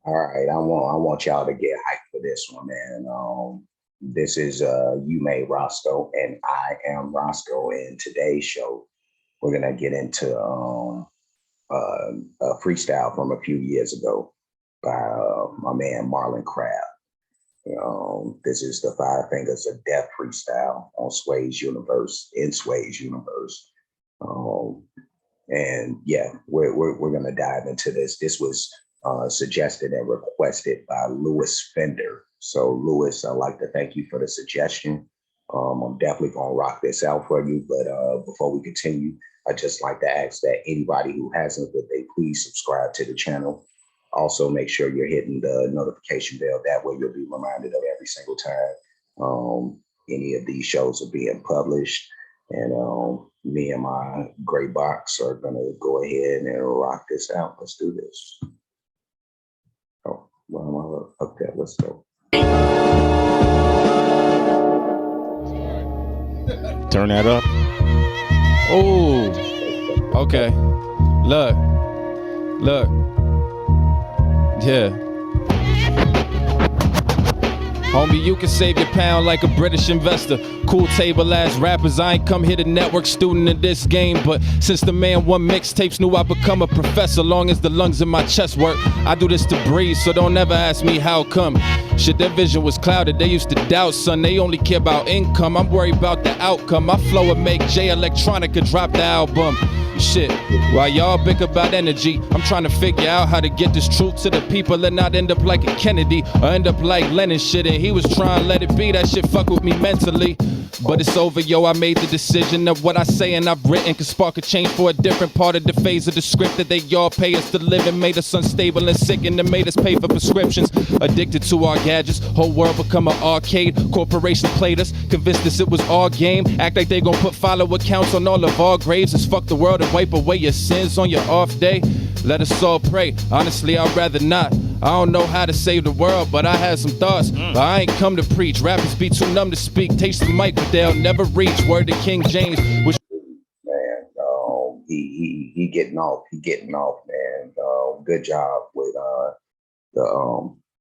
All right, I want y'all to get hyped for this one, man. This is You Made Roscoe, and I am Roscoe. In today's show, we're gonna get into a freestyle from a few years ago by my man Marlon Craft. This is the Five Fingers of Death freestyle on Sway's Universe, in Sway's Universe. Um, and yeah, we're gonna dive into this. This was suggested and requested by Lewis Fender. So Lewis, I'd like to thank you for the suggestion. I'm definitely gonna rock this out for you. But before we continue, I'd just like to ask that anybody who hasn't, that they please subscribe to the channel. Also, make sure you're hitting the notification bell. That way you'll be reminded of every single time any of these shows are being published. And me and my gray box are gonna go ahead and rock this out. Let's do this. Oh, well, okay, let's go. Turn that up. Oh, okay. Look. Yeah. Homie, you can save your pound like a British investor. Cool table ass rappers, I ain't come here to network, student in this game. But since the man won mixtapes, knew I become a professor. Long as the lungs in my chest work, I do this to breathe, so don't ever ask me how come. Shit, their vision was clouded, they used to doubt, son. They only care about income, I'm worried about the outcome. My flow would make J Electronica drop the album. Shit, while y'all bicker about energy, I'm trying to figure out how to get this truth to the people and not end up like a Kennedy or end up like Lennon shit. And he was trying to let it be, that shit fuck with me mentally. But it's over, yo, I made the decision of what I say and I've written can spark a change for a different part of the phase of the script that they all pay us to live and made us unstable and sick and then made us pay for prescriptions. Addicted to our gadgets, whole world become an arcade. Corporation played us, convinced us it was our game. Act like they gon' put follow accounts on all of our graves. Just fuck the world and wipe away your sins on your off day. Let us all pray, honestly I'd rather not. I don't know how to save the world, but I had some thoughts. But I ain't come to preach. Rappers be too numb to speak. Taste the mic, but they'll never reach. Word to King James. Which man, he getting off. He getting off, man. Good job with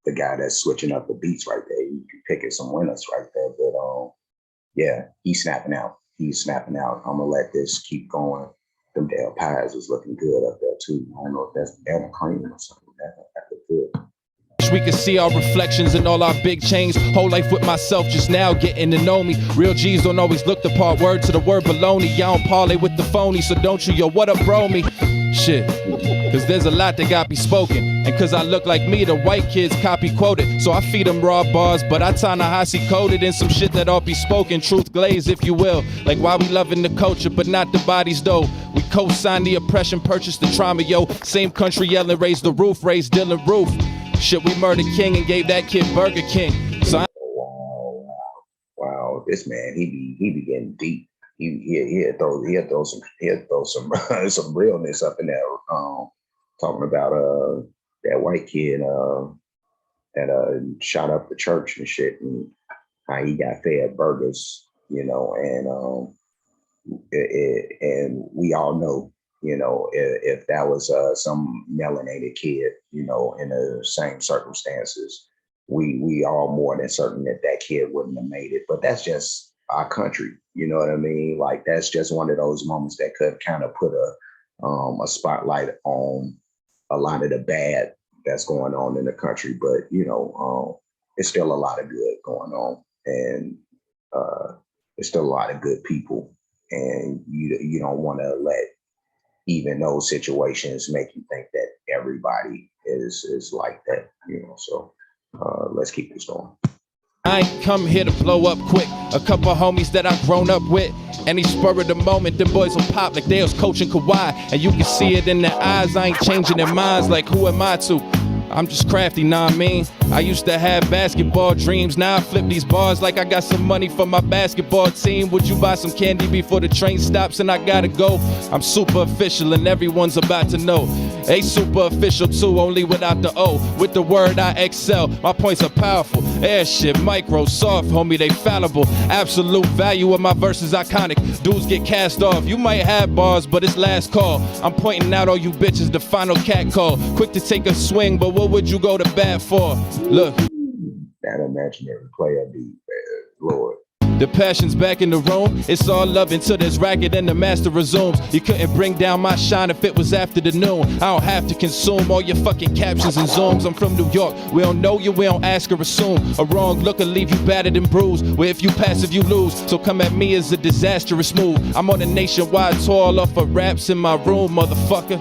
the guy that's switching up the beats right there. You picking some winners right there. But yeah, he's snapping out. He's snapping out. I'm gonna let this keep going. Them damn pies is looking good up there too. I don't know if that's banana cream or something. That look good. we can see our reflections in all our big chains. Whole life with myself just now getting to know me. Real G's don't always look the part. Word to the word baloney. Y'all don't parlay with the phony, so don't you, yo, what up, bro me? Shit, cause there's a lot that got be spoken. And cause I look like me, the white kids copy quoted. So I feed them raw bars, but I Ta-Nehisi coded in some shit that all be spoken. Truth glazed, if you will. Like why we loving the culture, but not the bodies though. We co-signed the oppression, purchased the trauma, yo. Same country yelling, raise the roof, raise Dylan Roof. Shit, we murdered King and gave that kid Burger King. So wow, this man, he be getting deep. He'll throw some some realness up in there. Talking about that white kid that shot up the church and shit, and how he got fed burgers, you know, and we all know, you know, if that was some melanated kid, you know, in the same circumstances, we all more than certain that that kid wouldn't have made it. But that's just our country, you know what I mean? Like that's just one of those moments that could kind of put a spotlight on a lot of the bad that's going on in the country. But you know, it's still a lot of good going on, and there's still a lot of good people, and you don't want to let even those situations make you think that everybody is like that, you know. So let's keep this going. I ain't come here to blow up quick. A couple homies that I've grown up with. Any spur of the moment, them boys will pop like they was coaching Kawhi. And you can see it in their eyes, I ain't changing their minds. Like who am I to? I'm just crafty, know what I mean? I used to have basketball dreams. Now I flip these bars like I got some money for my basketball team. Would you buy some candy before the train stops and I gotta go? I'm super official and everyone's about to know. A super official too, only without the O. With the word I excel, my points are powerful. Air shit, micro, soft, homie, they fallible. Absolute value of my verses iconic. Dudes get cast off. You might have bars, but it's last call. I'm pointing out all you bitches, the final cat call. Quick to take a swing, but what would you go to bat for? Look. That imaginary player beat, Lord. The passion's back in the room. It's all love until there's racket and the master resumes. You couldn't bring down my shine if it was after the noon. I don't have to consume all your fucking captions and zooms. I'm from New York. We don't know you, we don't ask or assume. A wrong look will leave you battered and bruised. Where if you passive, you lose. So come at me as a disastrous move. I'm on a nationwide tour off of raps in my room, motherfucker.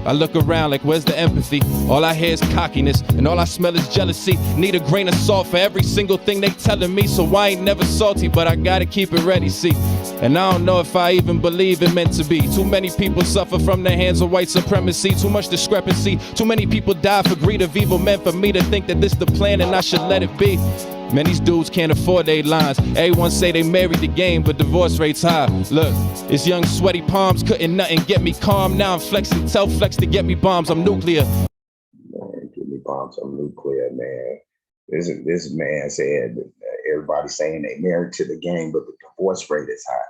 I look around like, where's the empathy? All I hear is cockiness, and all I smell is jealousy. Need a grain of salt for every single thing they telling me, so I ain't never salty, but I gotta keep it ready, see. And I don't know if I even believe it meant to be. Too many people suffer from the hands of white supremacy. Too much discrepancy. Too many people die for greed of evil men for me to think that this the plan and I should let it be. Man, these dudes can't afford their lines. Everyone say they married the game, but divorce rates high. Look, it's young sweaty palms, couldn't nothing get me calm. Now I'm flexing, tell flex to get me bombs, I'm nuclear. Man, get me bombs, I'm nuclear, man. This man said everybody's saying they married to the game, but the divorce rate is high.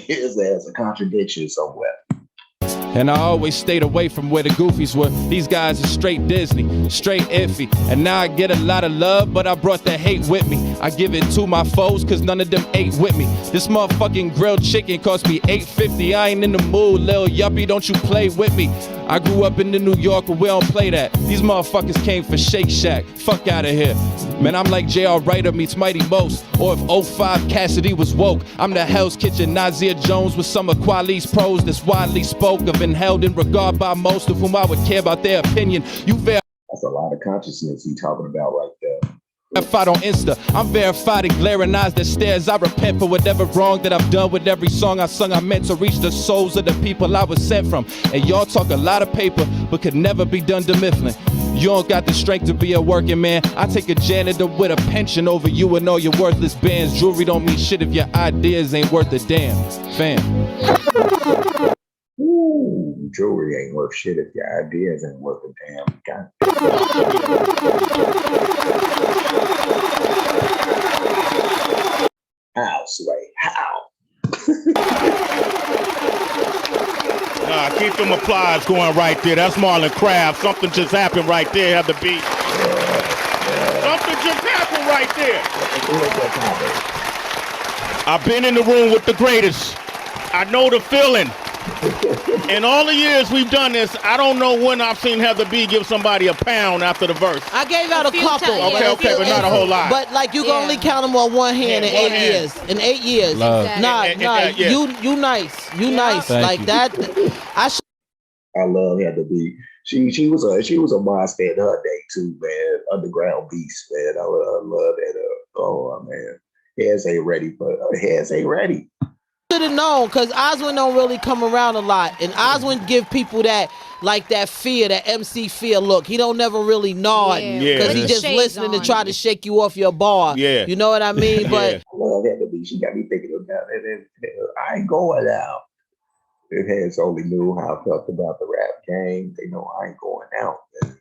There's a contradiction somewhere. And I always stayed away from where the goofies were. These guys are straight Disney, straight iffy. And now I get a lot of love, but I brought the hate with me. I give it to my foes, cause none of them ate with me. This motherfucking grilled chicken cost me $8.50. I ain't in the mood, lil' yuppie, don't you play with me. I grew up in the New York where we don't play that. These motherfuckers came for Shake Shack. Fuck out of here. Man, I'm like J.R. Writer meets Mighty Most. Or if 05 Cassidy was woke. I'm the Hell's Kitchen Nazir Jones with some of Quali's pros that's widely spoke of and held in regard by most of whom I would care about their opinion. That's a lot of consciousness he talking about right there. Verified on Insta, I'm verified in glaring eyes that stares. I repent for whatever wrong that I've done with every song I sung. I meant to reach the souls of the people I was sent from. And y'all talk a lot of paper, but could never be done to mifflin. You don't got the strength to be a working man. I take a janitor with a pension over you and all your worthless bands. Jewelry don't mean shit if your ideas ain't worth a damn. Fam. Ooh, jewelry ain't worth shit if your ideas ain't worth a damn. God. How, Sway? How? Keep them applause going right there. That's Marlon Craft. Something just happened right there. Have the beat. Something just happened right there. I've been in the room with the greatest. I know the feeling. In all the years we've done this, I don't know when I've seen Heather B give somebody a pound after the verse. I gave out a couple. Okay, but not a whole lot. But like you can only count them on one hand in 8 years. In 8 years. Exactly. You nice. You nice. Like you. That. I love Heather B. She was a monster in her day too, man. Underground beast, man. I love that. Oh man, heads ain't ready, but heads ain't ready. Should have known, because Oswin don't really come around a lot, and Oswin give people that fear, that MC fear look. He don't never really nod because he just listening to try to shake you off your bar. Yeah, you know what I mean. But I love Heather B. She got me thinking about it. I ain't going out. If heads only knew how I felt about the rap game, they know I ain't going out. Man.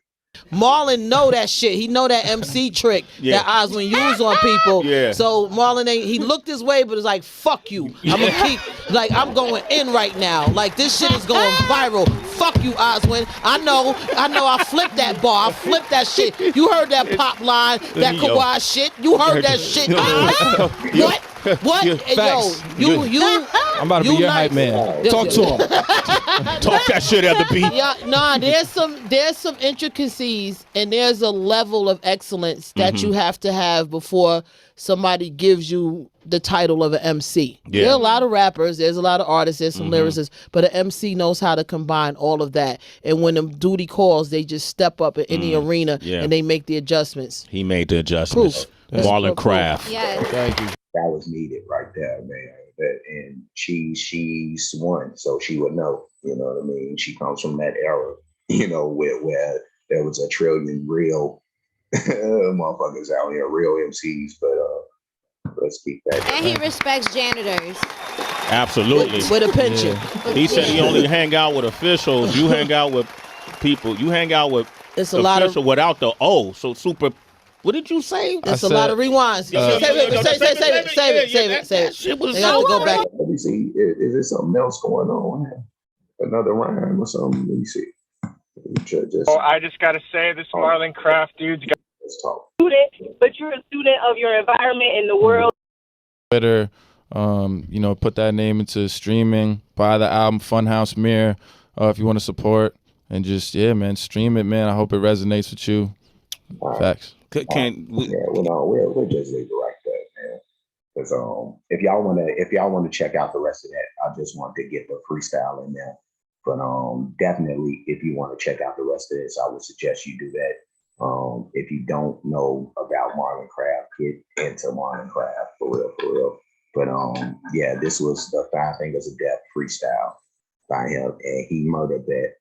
Marlon know that shit. He know that MC trick that Oswin use on people. So Marlon he looked his way, but it's like, fuck you. I'm gonna keep I'm going in right now. Like this shit is going viral. Fuck you, Oswin. I know I flipped that bar. I flipped that shit. You heard that pop line, that Kawhi shit. You heard that shit. What? What? Yo, I'm about to be your hype man. Talk to him. Talk that shit at the beat. Yeah, there's some intricacies and there's a level of excellence that you have to have before somebody gives you the title of an MC. There are a lot of rappers, there's a lot of artists, there's some lyricists, but an MC knows how to combine all of that. And when them duty calls, they just step up in the arena and they make the adjustments. He made the adjustments. Marlon Craft. Yes. Thank you. That was needed right there, man. And she's one, so she would know. You know what I mean? She comes from that era, you know, where there was a trillion real motherfuckers out here, real MCs. But let's keep that. And he respects janitors. Absolutely. With a pension. He said he only hang out with officials. You hang out with people. You hang out with it's a lot of without the O. So super. What did you say? It's a lot of rewinds. Save it. That shit was They have to go back. Let me see. Is there something else going on? Another rhyme or something? Let me see. I just gotta say, this Marlon Craft dude's got let's talk. Student, but you're a student of your environment and the world. Twitter, put that name into streaming. Buy the album Funhouse Mirror if you want to support. And just, man, stream it, man. I hope it resonates with you. Facts. We'll just leave it like that, man. Because if y'all want to check out the rest of that, I just want to get the freestyle in there. But definitely, if you want to check out the rest of this, I would suggest you do that. If you don't know about Marlon Craft, get into Marlon Craft for real. But this was the 5 Fingers of Death freestyle by him, and he murdered that.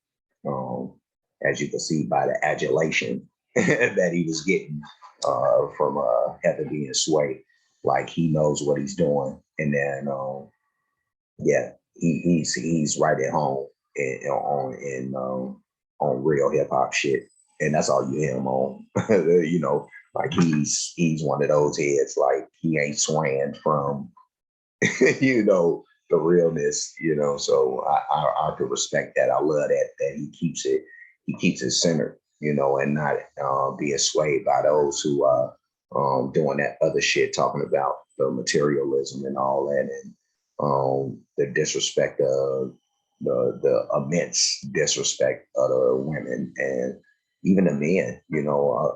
As you can see by the adulation that he was getting from Heather B and Sway, like he knows what he's doing, and then he's right at home on real hip hop shit, and that's all you hear him on. Like he's one of those heads, like he ain't swaying from the realness, so I could respect that. I love that he keeps it centered, and not being swayed by those who are doing that other shit, talking about the materialism and all that, and the disrespect of the immense disrespect of the women and even the men,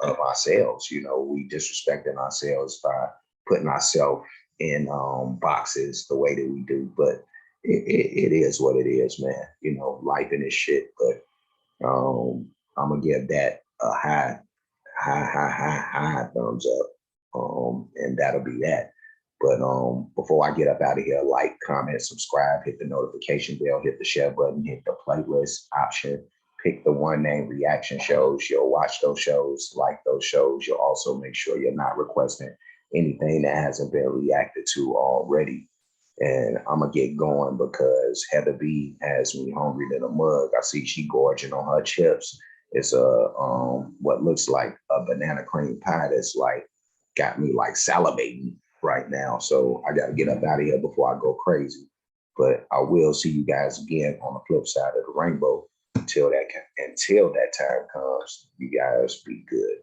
of ourselves. We disrespecting ourselves by putting ourselves in boxes the way that we do, but it is what it is, man. Life in this shit. But I'm gonna give that a high thumbs up, and that'll be that. But before I get up out of here, like, comment, subscribe, hit the notification bell, hit the share button, hit the playlist option, pick the one name reaction shows. You'll watch those shows, like those shows. You'll also make sure you're not requesting anything that hasn't been reacted to already. And I'm gonna get going because Heather B has me hungry than a mug. I see she gorging on her chips. It's what looks like a banana cream pie that's like got me like salivating right now. So I gotta get up out of here before I go crazy. But I will see you guys again on the flip side of the rainbow. Until that time comes, you guys be good.